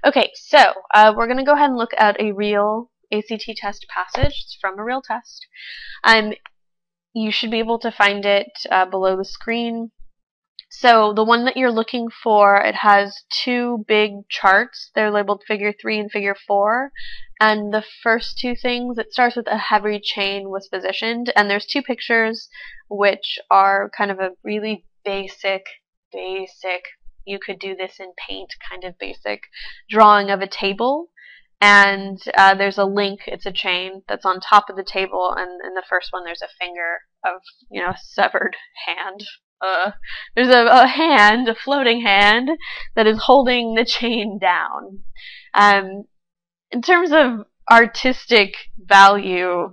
Okay, so we're going to go ahead and look at a real ACT test passage. It's from a real test. You should be able to find it below the screen. So the one that you're looking for, it has two big charts. They're labeled figure 3 and figure 4. And the first two things, it starts with a heavy chain was positioned. And there's two pictures which are kind of a really basic, you could do this in paint, kind of basic drawing of a table. And there's a link, it's a chain that's on top of the table, and in the first one there's a finger of, a severed hand. There's a hand, a floating hand, that is holding the chain down. In terms of artistic value,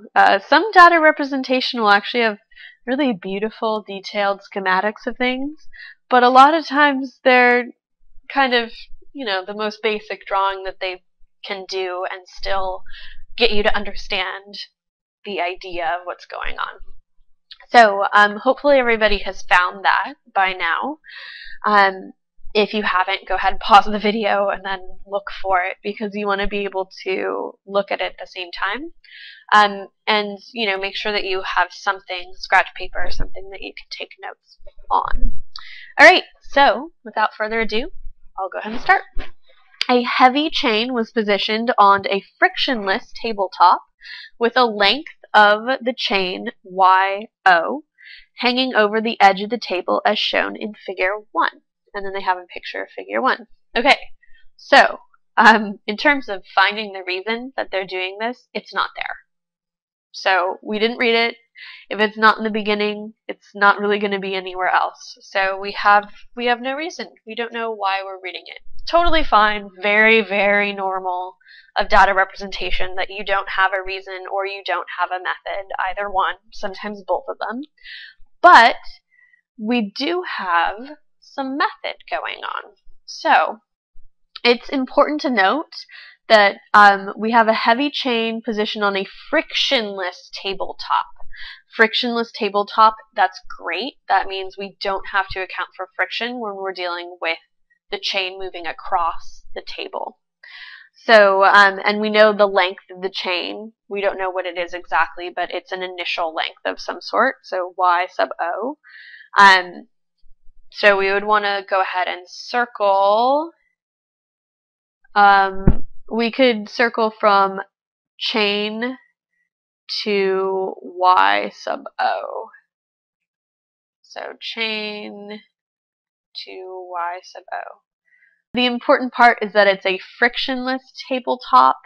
some data representation will actually have really beautiful, detailed schematics of things, but a lot of times they're kind of, the most basic drawing that they can do and still get you to understand the idea of what's going on. So hopefully everybody has found that by now. If you haven't, go ahead and pause the video and then look for it, because you want to be able to look at it at the same time. And make sure that you have something, scratch paper or something that you can take notes on. Alright, so without further ado, I'll go ahead and start. A heavy chain was positioned on a frictionless tabletop with a length of the chain YO hanging over the edge of the table as shown in figure 1. And then they have a picture of figure 1. Okay, so in terms of finding the reason that they're doing this, it's not there. So we didn't read it. If it's not in the beginning, it's not really going to be anywhere else. So we have no reason. We don't know why we're reading it. Totally fine, very, very normal of data representation that you don't have a reason or you don't have a method, either one, sometimes both of them. But we do have some method going on. So it's important to note that we have a heavy chain positioned on a frictionless tabletop. Frictionless tabletop, that's great. That means we don't have to account for friction when we're dealing with the chain moving across the table. So, and we know the length of the chain. We don't know what it is exactly, but it's an initial length of some sort, so Y sub O. So we would want to go ahead and circle. We could circle from chain to Y sub O. So chain to Y sub O. The important part is that it's a frictionless tabletop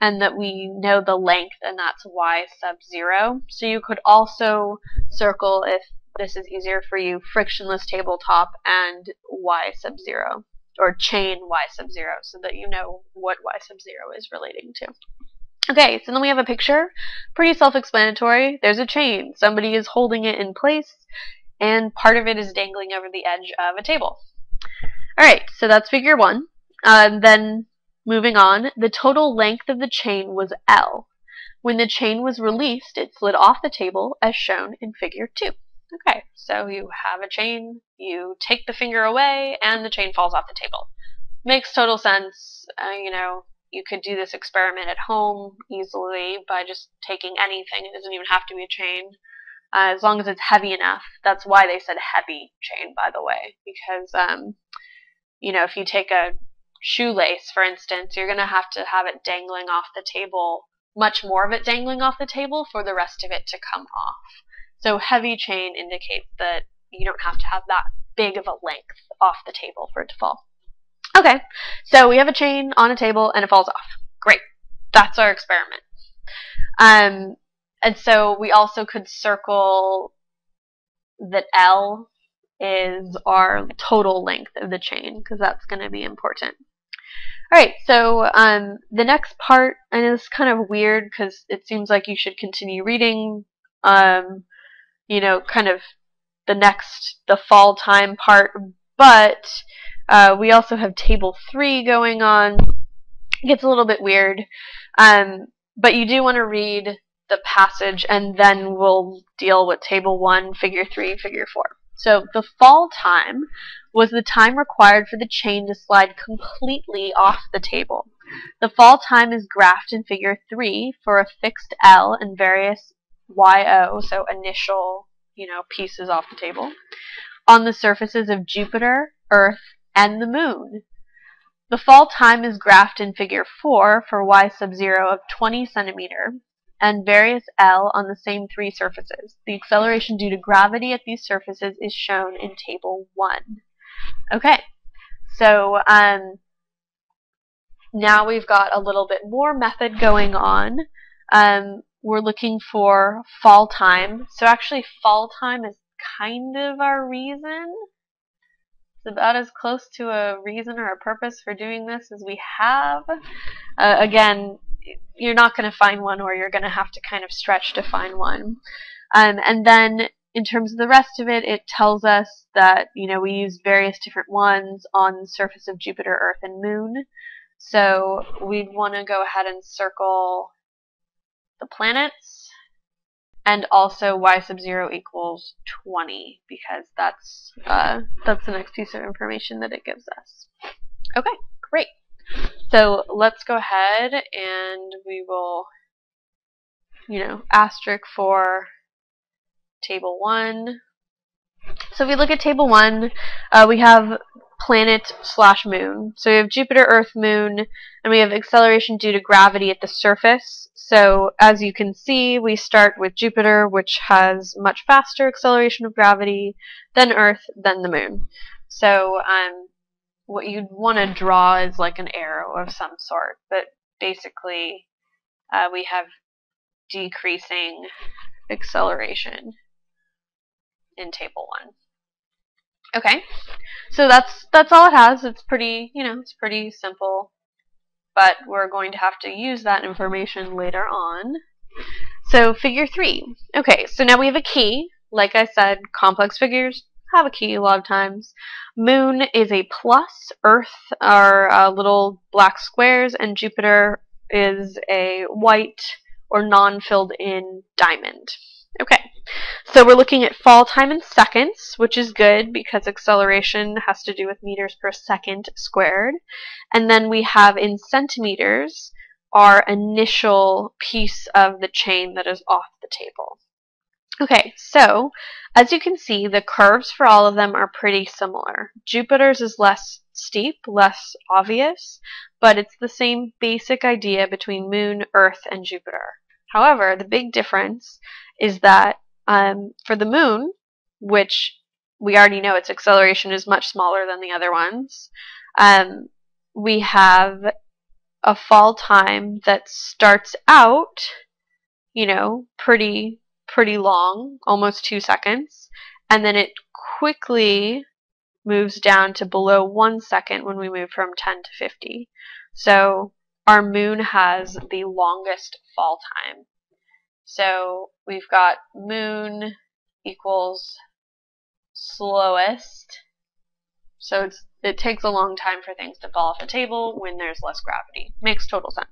and that we know the length, and that's Y sub 0. So you could also circle, if this is easier for you, frictionless tabletop and Y sub 0, or chain Y sub 0, so that you know what Y sub 0 is relating to. Okay, so then we have a picture. Pretty self-explanatory. There's a chain. Somebody is holding it in place, and part of it is dangling over the edge of a table. Alright, so that's figure 1. Then moving on, the total length of the chain was L. When the chain was released, it slid off the table as shown in figure 2. Okay, so you have a chain, you take the finger away, and the chain falls off the table. Makes total sense. You could do this experiment at home easily by just taking anything. It doesn't even have to be a chain. As long as it's heavy enough. That's why they said heavy chain, by the way, because if you take a shoelace, for instance, you're going to have it dangling off the table, much more of it dangling off the table for the rest of it to come off. So heavy chain indicates that you don't have to have that big of a length off the table for it to fall. Okay, so we have a chain on a table and it falls off. Great. That's our experiment. And so we also could circle that L is our total length of the chain, because that's going to be important. Alright, so the next part, and it's kind of weird because it seems like you should continue reading, kind of the fall time part, but we also have table 3 going on. It gets a little bit weird, but you do want to read the passage, and then we'll deal with table 1, figure 3, figure 4. So the fall time was the time required for the chain to slide completely off the table. The fall time is graphed in figure 3 for a fixed L and various YO, so initial, pieces off the table, on the surfaces of Jupiter, Earth, and the Moon. The fall time is graphed in figure 4 for Y sub 0 of 20 centimeter and various L on the same 3 surfaces. The acceleration due to gravity at these surfaces is shown in table 1. Okay, so now we've got a little bit more method going on. We're looking for fall time. So actually fall time is kind of our reason. It's about as close to a reason or a purpose for doing this as we have. Again, you're not going to find one, or you're going to have to kind of stretch to find one. And then in terms of the rest of it, it tells us that, we use various different ones on the surface of Jupiter, Earth, and Moon. So we'd want to go ahead and circle the planets, and also Y sub 0 equals 20, because that's the next piece of information that it gives us. Okay, great. So let's go ahead and we will, asterisk for table 1. So if we look at table 1, we have planet/moon. So we have Jupiter, Earth, Moon, and we have acceleration due to gravity at the surface. So as you can see, we start with Jupiter, which has much faster acceleration of gravity than Earth, then the Moon. So what you'd want to draw is like an arrow of some sort, but basically we have decreasing acceleration in table 1. Okay, so that's all it has. It's pretty, it's pretty simple, but we're going to have to use that information later on. So figure 3. Okay, so now we have a key. Like I said, complex figures have a key a lot of times. Moon is a plus, Earth are little black squares, and Jupiter is a white or non-filled in diamond. Okay, so we're looking at fall time in seconds, which is good because acceleration has to do with meters per second squared. And then we have in centimeters our initial piece of the chain that is off the table. Okay, so as you can see, the curves for all of them are pretty similar. Jupiter's is less steep, less obvious, but it's the same basic idea between Moon, Earth, and Jupiter. However, the big difference is that for the Moon, which we already know its acceleration is much smaller than the other ones, we have a fall time that starts out, pretty long, almost 2 seconds, and then it quickly moves down to below 1 second when we move from 10 to 50. So our Moon has the longest fall time. So we've got Moon equals slowest. So it takes a long time for things to fall off the table when there's less gravity. Makes total sense.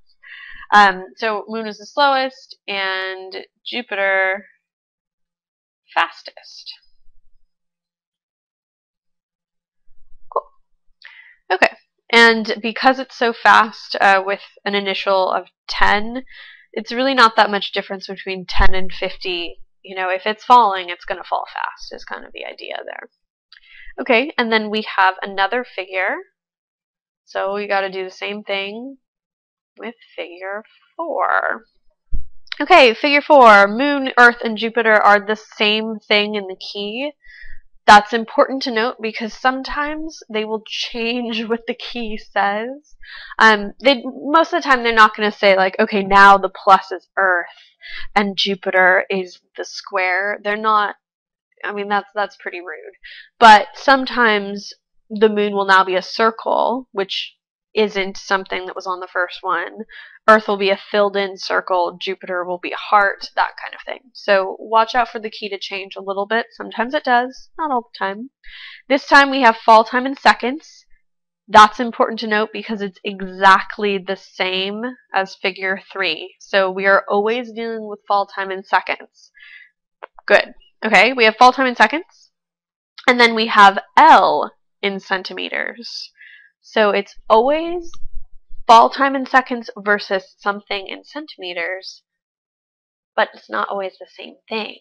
So Moon is the slowest, and Jupiter fastest. Cool. Okay, and because it's so fast with an initial of 10, it's really not that much difference between 10 and 50. If it's falling, it's going to fall fast is kind of the idea there. Okay, and then we have another figure. So we got to do the same thing with figure 4. Okay, figure 4. Moon, Earth, and Jupiter are the same thing in the key. That's important to note because sometimes they will change what the key says. Most of the time they're not going to say like, okay, now the plus is Earth and Jupiter is the square. They're not. I mean, that's pretty rude. But sometimes the Moon will now be a circle, which isn't something that was on the first one. Earth will be a filled-in circle. Jupiter will be a heart, that kind of thing. So watch out for the key to change a little bit. Sometimes it does, not all the time. This time we have fall time in seconds. That's important to note because it's exactly the same as figure 3. So we are always dealing with fall time in seconds. Good. Okay, we have fall time in seconds. And then we have L in centimeters. So it's always fall time in seconds versus something in centimeters, but it's not always the same thing.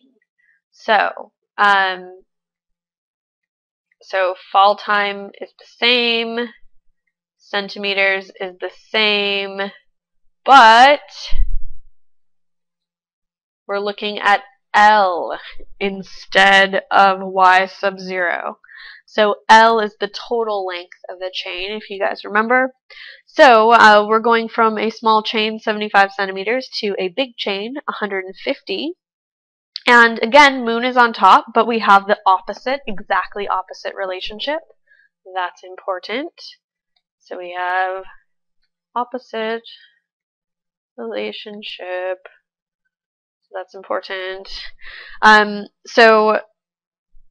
So, fall time is the same, centimeters is the same, but we're looking at L instead of Y sub 0. So L is the total length of the chain, if you guys remember. So we're going from a small chain, 75 centimeters, to a big chain, 150. And again, moon is on top, but we have the opposite, exactly opposite relationship. That's important. So we have opposite relationship. So that's important. So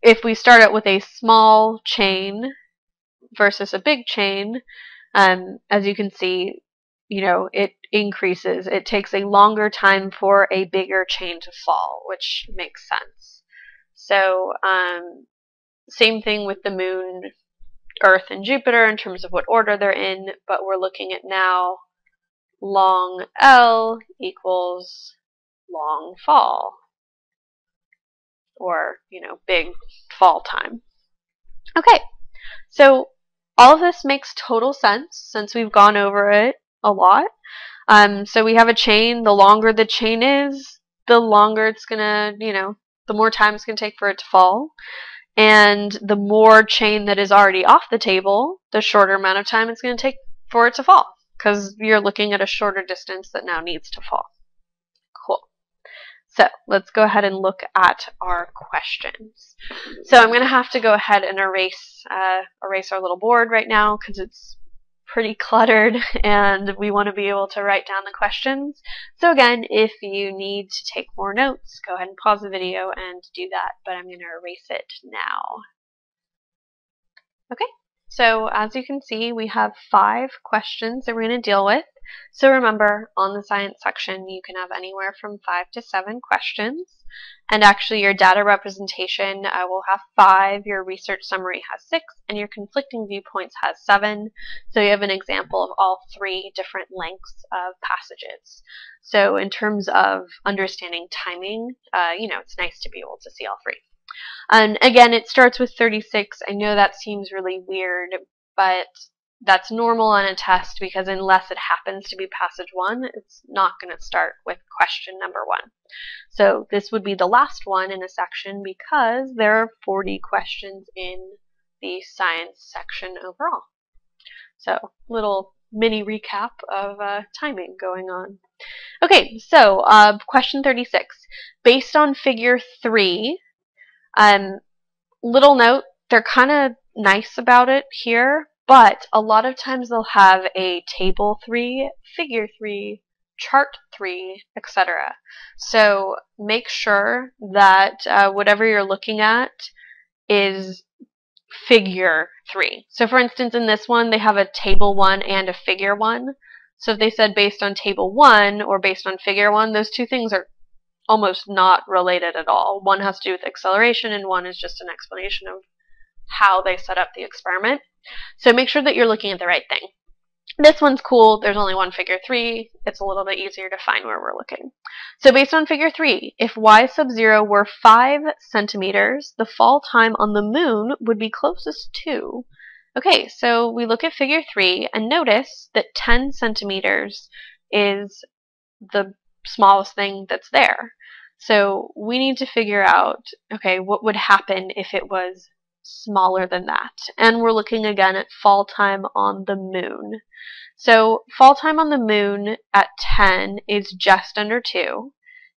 if we start out with a small chain versus a big chain, as you can see, it increases. It takes a longer time for a bigger chain to fall, which makes sense. So same thing with the moon, Earth, and Jupiter in terms of what order they're in, but we're looking at now long L equals long fall, or, big fall time. Okay, so all of this makes total sense since we've gone over it a lot. So we have a chain. The longer the chain is, the longer it's gonna, the more time it's gonna take for it to fall. And the more chain that is already off the table, the shorter amount of time it's gonna take for it to fall, because you're looking at a shorter distance that now needs to fall. Cool. So let's go ahead and look at our questions. So I'm going to have to go ahead and erase our little board right now because it's pretty cluttered and we want to be able to write down the questions. So again, if you need to take more notes, go ahead and pause the video and do that, but I'm going to erase it now. Okay, so as you can see, we have 5 questions that we're going to deal with. So remember, on the science section, you can have anywhere from 5 to 7 questions. And actually, your data representation will have 5, your research summary has 6, and your conflicting viewpoints has 7. So you have an example of all 3 different lengths of passages. So in terms of understanding timing, it's nice to be able to see all 3. And again, it starts with 36. I know that seems really weird, but that's normal on a test because unless it happens to be passage 1, it's not going to start with question number 1. So this would be the last one in a section because there are 40 questions in the science section overall. So little mini recap of timing going on. Okay, so question 36. Based on figure 3, little note, they're kind of nice about it here, but a lot of times they'll have a table 3, figure 3, chart 3, etc. So make sure that whatever you're looking at is figure 3. So for instance, in this one, they have a table 1 and a figure 1. So if they said based on table 1 or based on figure 1, those two things are almost not related at all. One has to do with acceleration and one is just an explanation of how they set up the experiment. So make sure that you're looking at the right thing. This one's cool. There's only one figure 3. It's a little bit easier to find where we're looking. So based on figure 3, if y sub 0 were 5 centimeters, the fall time on the moon would be closest to. Okay, so we look at figure 3 and notice that 10 centimeters is the smallest thing that's there. So we need to figure out, okay, what would happen if it was smaller than that? And we're looking again at fall time on the moon. So fall time on the moon at 10 is just under 2,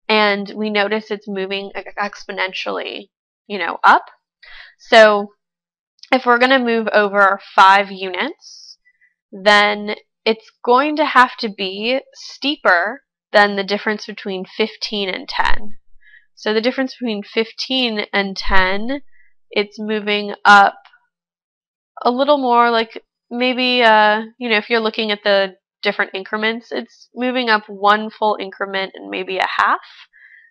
and we notice it's moving exponentially, up. So if we're going to move over 5 units, then it's going to have to be steeper than the difference between 15 and 10. So the difference between 15 and 10, it's moving up a little more, like maybe, if you're looking at the different increments, it's moving up 1 full increment and maybe a half.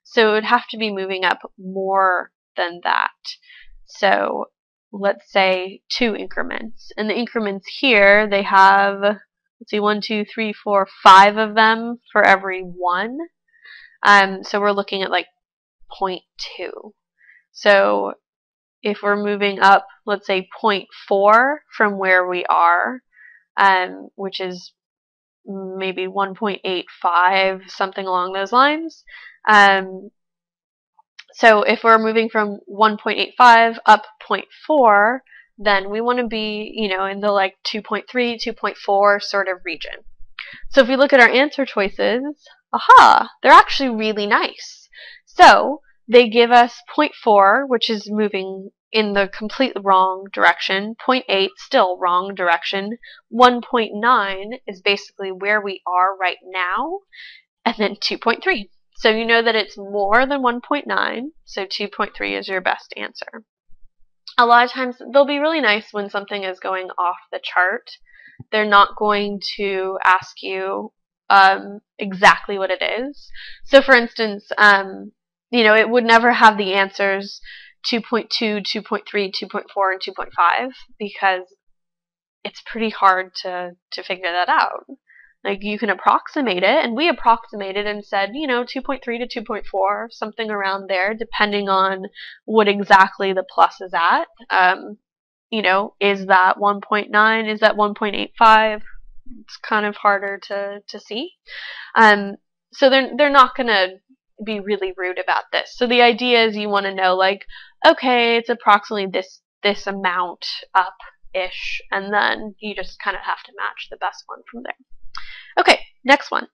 So it would have to be moving up more than that. So let's say 2 increments. And the increments here, they have, let's see, 1, 2, 3, 4, 5 of them for every 1. So we're looking at like 0.2. So if we're moving up, let's say 0.4 from where we are, which is maybe 1.85, something along those lines. So if we're moving from 1.85 up 0.4, then we want to be, in the like 2.3, 2.4 sort of region. So if we look at our answer choices, aha, they're actually really nice. So they give us 0.4, which is moving in the complete wrong direction, 0.8, still wrong direction, 1.9 is basically where we are right now, and then 2.3. So you know that it's more than 1.9, so 2.3 is your best answer. A lot of times they'll be really nice when something is going off the chart. They're not going to ask you exactly what it is. So for instance, it would never have the answers 2.2, 2.3, 2.4, and 2.5 because it's pretty hard to figure that out. Like, you can approximate it, and we approximated and said, 2.3 to 2.4, something around there, depending on what exactly the plus is at. Is that 1.9? Is that 1.85? It's kind of harder to see. So they're not going to be really rude about this. So the idea is you want to know, like, okay, it's approximately this amount up-ish, and then you just kind of have to match the best one from there. Okay, next one.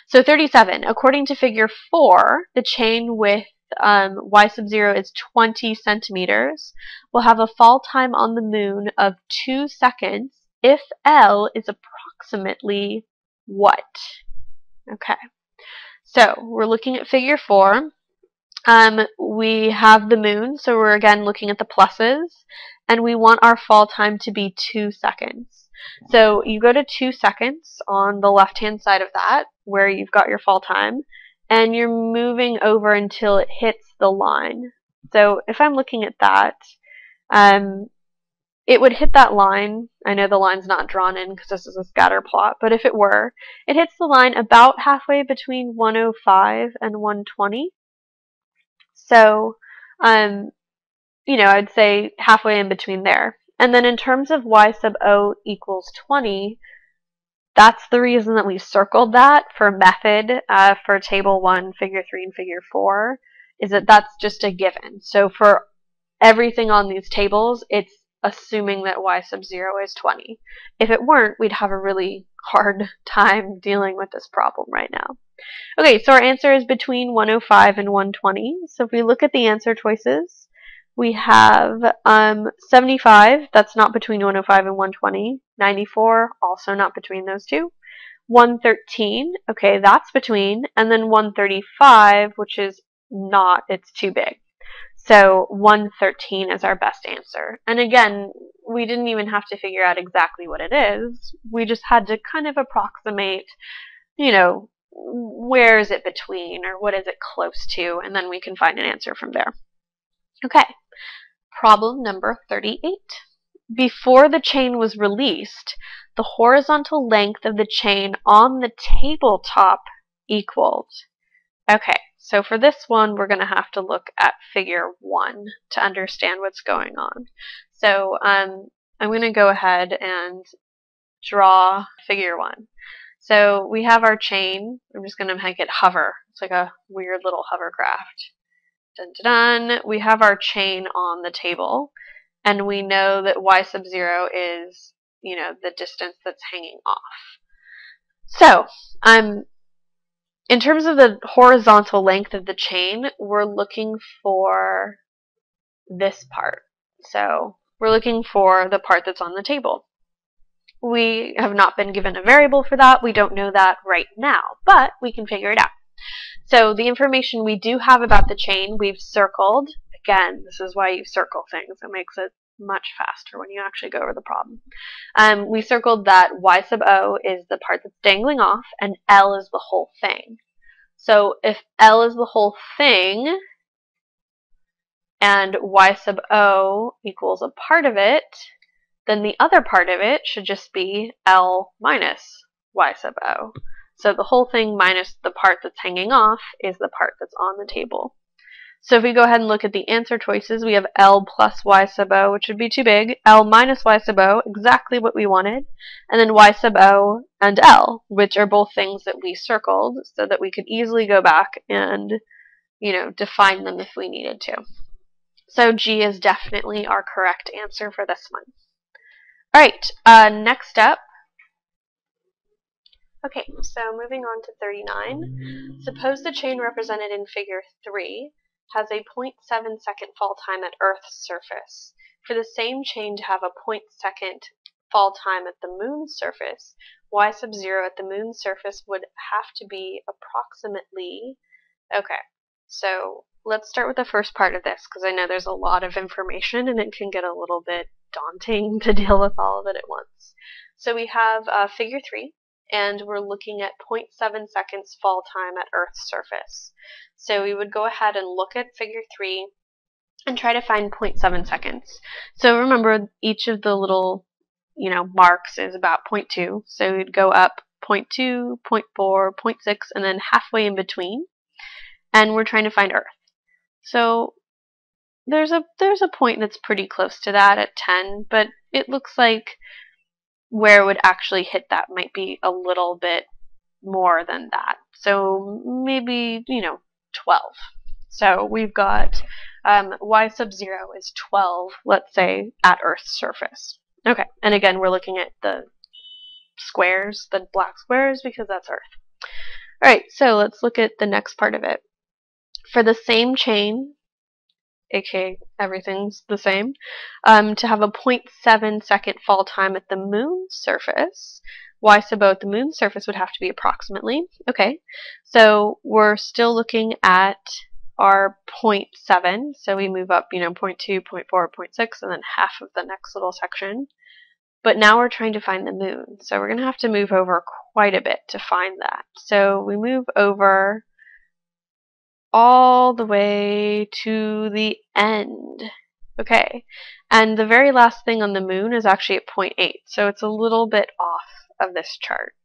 So 37. According to figure 4, the chain with y sub 0 is 20 centimeters will have a fall time on the moon of 2 seconds if L is approximately what? Okay, so we're looking at figure 4. We have the moon, so we're again looking at the pluses, and we want our fall time to be 2 seconds. So you go to 2 seconds on the left-hand side of that, where you've got your fall time, and you're moving over until it hits the line. So if I'm looking at that, it would hit that line. I know the line's not drawn in because this is a scatter plot, but if it were, it hits the line about halfway between 105 and 120. So, I'd say halfway in between there. And then in terms of y sub o equals 20, that's the reason that we circled that for method for table 1, figure 3, and figure 4, is that that's just a given. So for everything on these tables, it's assuming that y sub 0 is 20. If it weren't, we'd have a really hard time dealing with this problem right now. Okay, so our answer is between 105 and 120. So if we look at the answer choices, we have 75, that's not between 105 and 120. 94, also not between those two. 113, okay, that's between. And then 135, which is not, it's too big. So 113 is our best answer. And again, we didn't even have to figure out exactly what it is. We just had to kind of approximate, where is it between, or what is it close to, and then we can find an answer from there. Okay, problem number 38. Before the chain was released, the horizontal length of the chain on the tabletop equaled. Okay, so for this one, we're going to have to look at figure 1 to understand what's going on. So I'm going to go ahead and draw figure 1. So we have our chain. I'm just going to make it hover. It's like a weird little hovercraft. Dun, dun, dun. We have our chain on the table, and we know that y sub 0 is, the distance that's hanging off. So in terms of the horizontal length of the chain, we're looking for this part. So we're looking for the part that's on the table. We have not been given a variable for that. We don't know that right now, but we can figure it out. So the information we do have about the chain, we've circled. Again, this is why you circle things. It makes it much faster when you actually go over the problem. We circled that y sub o is the part that's dangling off, and L is the whole thing. So if L is the whole thing, and y sub o equals a part of it, then the other part of it should just be L minus y sub o. So the whole thing minus the part that's hanging off is the part that's on the table. So if we go ahead and look at the answer choices, we have L plus y sub o, which would be too big, L minus y sub o, exactly what we wanted, and then y sub o and L, which are both things that we circled so that we could easily go back and, define them if we needed to. So G is definitely our correct answer for this one. All right, next up. Okay, so moving on to 39. Suppose the chain represented in figure 3 has a 0.7 second fall time at Earth's surface. For the same chain to have a 0.2 second fall time at the moon's surface, y sub 0 at the moon's surface would have to be approximately... Okay, so let's start with the first part of this, because I know there's a lot of information and it can get a little bit daunting to deal with all of it at once. So we have figure 3. And we're looking at 0.7 seconds fall time at Earth's surface. So we would go ahead and look at figure 3 and try to find 0.7 seconds. So remember, each of the little, marks is about 0.2. So we'd go up 0.2, 0.4, 0.6, and then halfway in between. And we're trying to find Earth. So there's a point that's pretty close to that at 10, but it looks like where it would actually hit that might be a little bit more than that. So maybe, 12. So we've got y sub 0 is 12, let's say, at Earth's surface. Okay, and again, we're looking at the squares, the black squares, because that's Earth. All right, so let's look at the next part of it. For the same chain, aka everything's the same, to have a 0.7 second fall time at the moon's surface, y sub o at the moon's surface would have to be approximately. Okay, so we're still looking at our 0.7, so we move up, 0.2, 0.4, 0.6, and then half of the next little section. But now we're trying to find the moon, so we're going to have to move over quite a bit to find that. So we move over all the way to the end. Okay, and the very last thing on the moon is actually at 0.8, so it's a little bit off of this chart.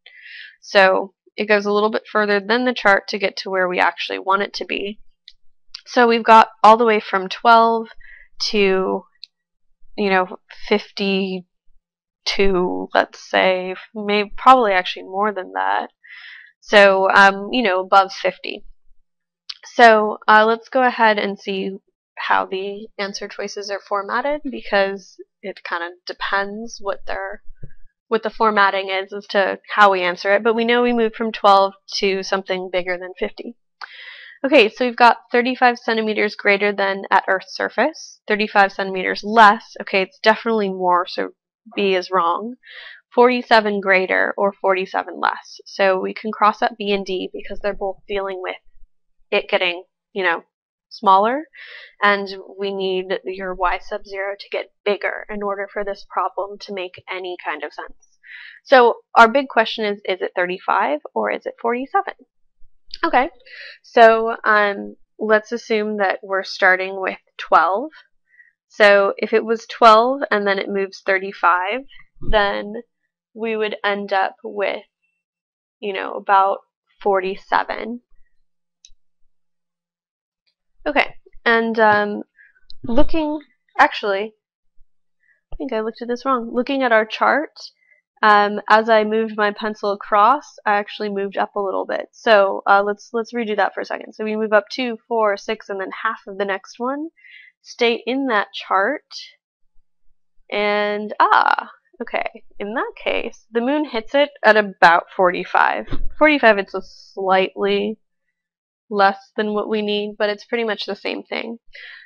So it goes a little bit further than the chart to get to where we actually want it to be. So we've got all the way from 12 to, 52, let's say, maybe probably actually more than that. So, above 50. So let's go ahead and see how the answer choices are formatted, because it kind of depends what the formatting is as to how we answer it. But we know we moved from 12 to something bigger than 50. Okay, so we've got 35 centimeters greater than at Earth's surface, 35 centimeters less. Okay, it's definitely more, so B is wrong. 47 greater or 47 less. So we can cross out B and D because they're both dealing with it getting, smaller, and we need your y sub 0 to get bigger in order for this problem to make any kind of sense. So our big question is it 35 or is it 47? Okay, so let's assume that we're starting with 12. So if it was 12 and then it moves 35, then we would end up with, about 47. Okay, and actually, I think I looked at this wrong. Looking at our chart, as I moved my pencil across, I actually moved up a little bit. So let's redo that for a second. So we move up 2, 4, 6, and then half of the next one. Stay in that chart, and okay, in that case, the moon hits it at about 45. 45, it's a slightly less than what we need, but it's pretty much the same thing.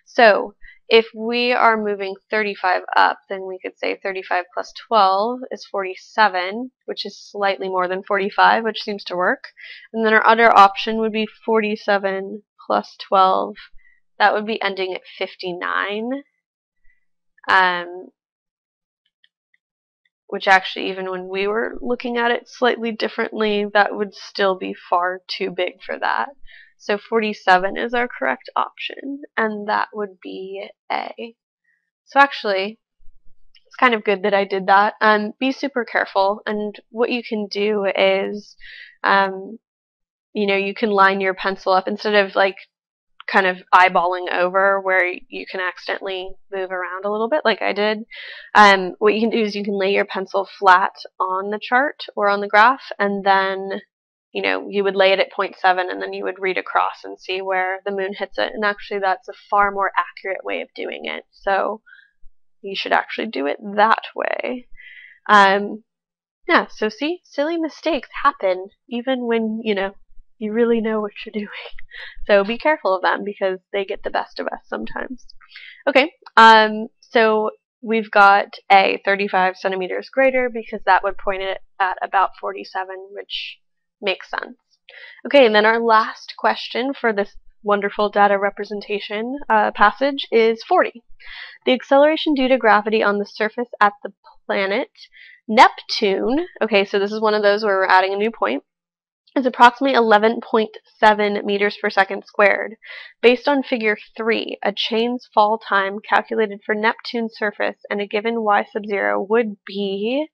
So if we are moving 35 up, then we could say 35 plus 12 is 47, which is slightly more than 45, which seems to work. And then our other option would be 47 plus 12. That would be ending at 59. Which actually, even when we were looking at it slightly differently, that would still be far too big for that. So 47 is our correct option, and that would be A. So actually, it's kind of good that I did that. Be super careful, and what you can do is, you can line your pencil up instead of like kind of eyeballing over where you can accidentally move around a little bit like I did. What you can do is you can lay your pencil flat on the chart or on the graph, and then you would lay it at 0.7 and then you would read across and see where the moon hits it. And actually that's a far more accurate way of doing it. So you should actually do it that way. Yeah, so see, silly mistakes happen even when, you really know what you're doing. So be careful of them because they get the best of us sometimes. Okay, so we've got A, 35 centimeters greater, because that would point it at about 47, which makes sense. Okay, and then our last question for this wonderful data representation passage is 40. The acceleration due to gravity on the surface at the planet Neptune, okay, so this is one of those where we're adding a new point, is approximately 11.7 meters per second squared. Based on figure 3, a chain's fall time calculated for Neptune's surface and a given y sub 0 would be,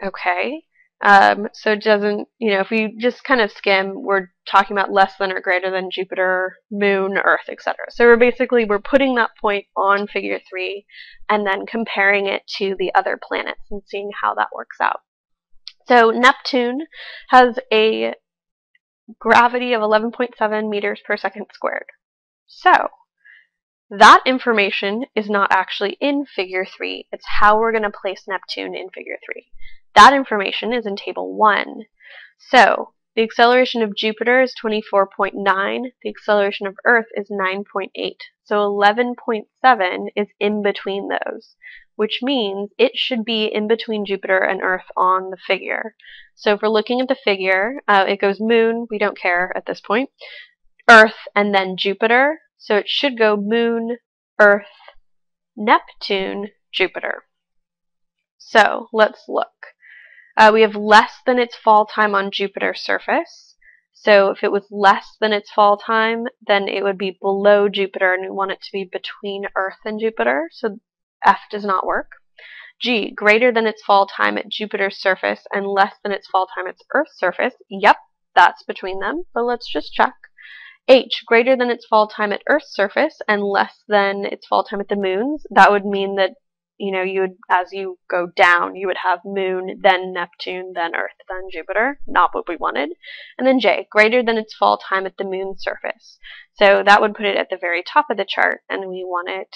okay, so it doesn't, if we just kind of skim, we're talking about less than or greater than Jupiter, Moon, Earth, etc. So we're putting that point on figure 3 and then comparing it to the other planets and seeing how that works out. So Neptune has a gravity of 11.7 meters per second squared. So that information is not actually in figure 3. It's how we're going to place Neptune in figure 3. That information is in table 1. So the acceleration of Jupiter is 24.9. The acceleration of Earth is 9.8. So 11.7 is in between those, which means it should be in between Jupiter and Earth on the figure. So if we're looking at the figure, it goes Moon, we don't care at this point, Earth, and then Jupiter. So it should go Moon, Earth, Neptune, Jupiter. So let's look. We have less than its fall time on Jupiter's surface. So if it was less than its fall time, then it would be below Jupiter, and we want it to be between Earth and Jupiter. So F does not work. G, greater than its fall time at Jupiter's surface and less than its fall time at Earth's surface. Yep, that's between them, but let's just check. H, greater than its fall time at Earth's surface and less than its fall time at the moon's. That would mean that, you would, as you go down, you would have Moon, then Neptune, then Earth, then Jupiter. Not what we wanted. And then J, greater than its fall time at the moon's surface. So that would put it at the very top of the chart, and we want it,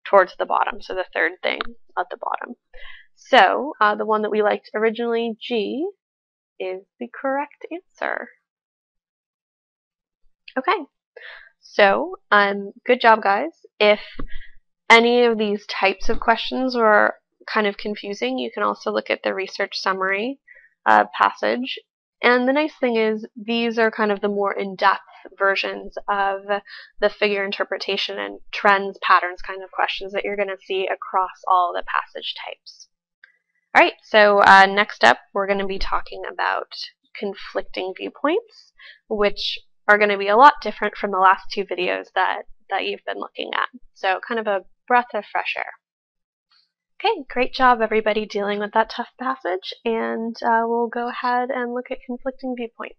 towards the bottom. So the third thing at the bottom. So the one that we liked originally, G, is the correct answer. Okay, so good job, guys. If any of these types of questions were kind of confusing, you can also look at the research summary passage. And the nice thing is these are kind of the more in-depth versions of the figure interpretation and trends, patterns kind of questions that you're going to see across all the passage types. All right, so next up we're going to be talking about conflicting viewpoints, which are going to be a lot different from the last two videos that you've been looking at. So kind of a breath of fresh air. Okay, great job everybody dealing with that tough passage, and we'll go ahead and look at conflicting viewpoints.